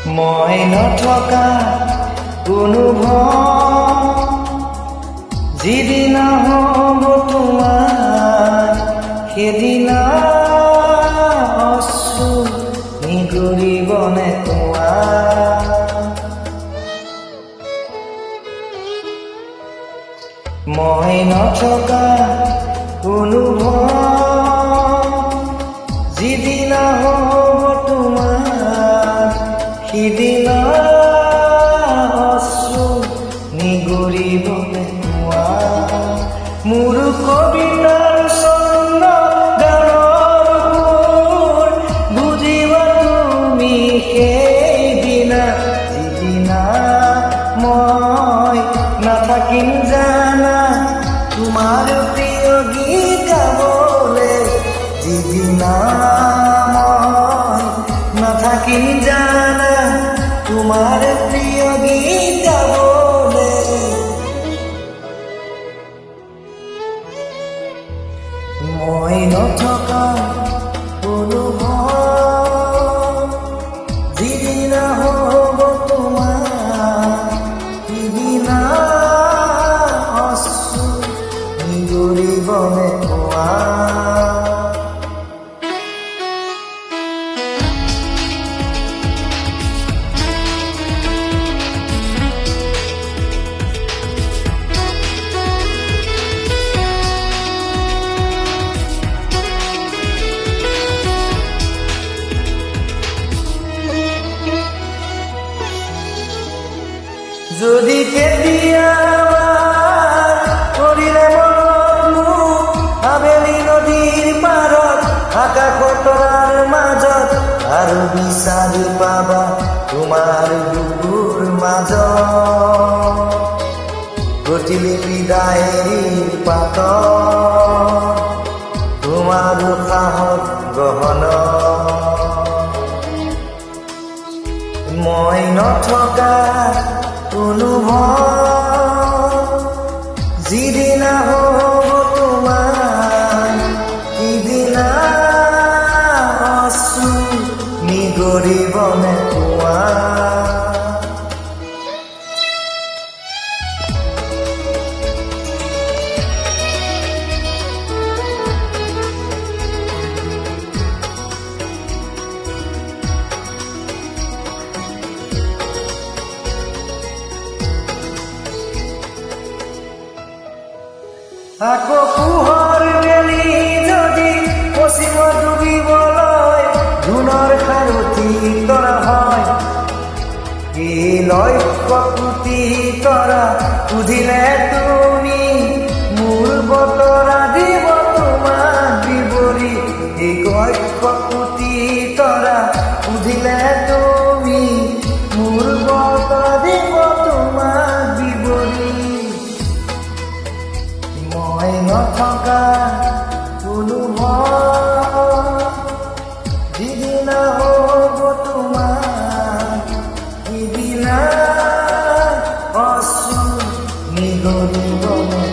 মই নথকা কোনো ভয় যিদিনা হ'ব তোমাৰ সেইদিনা অশ্ৰু নিগৰিবনে তোমাৰ। মই নথকা কোনো ভয় যিদিনা হ'ব তোমাৰ সিদিনা অশ্ৰু নিগৰিবনে তোমাৰ। মোৰ কবিতাৰ ছন্দ গানৰ সুৰ বুজিবা তুমি সেইদিনা যিদিনা মই নাথাকিম জানা তোমাৰ প্ৰিয় গীত গাবলে। যিদিনা মই নাথাকিম জানা তোমাৰ প্ৰিয় গীত গাবলে। মই নথকা কোনো ভয় যিদিনা হ'ব তোমাৰ সিদিনা অশ্ৰু নিগৰিবনে তোমাৰ। যদি কেতিয়াবা কৰিলে মনত মোক আবেলি নদীৰ পাৰত আকাশ তৰাৰ মাজত আৰু বিচাৰি পাবা তোমাৰ বুকুৰ মাজত প্ৰতিলিপি ডায়েৰীৰ পাতত তোমাৰ সাহস গহন। মই নথকা কোনো ভয় যিদিনা হ'ব তোমাৰ সিদিনা অশ্ৰু নিগৰিবনে তোমাৰ। আকৌ পোহৰ মেলি যদি পশ্চিমত ডুবিবলৈ জোনৰ সাৰথি তৰা হয় এই লক্ষ্য কোটি তৰা সুধিলে তুমি মোৰ বতৰা দিব তোমাক বিৱৰি। এই লক্ষ্য কোটি তৰা সুধিলে তুমি মোৰ বতৰা দিব তোমাক বিৱৰি। মই নথকা কোনো ভয় যিদিনা হ'ব তোমাৰ সিদিনা অশ্ৰু নিগৰিবনে।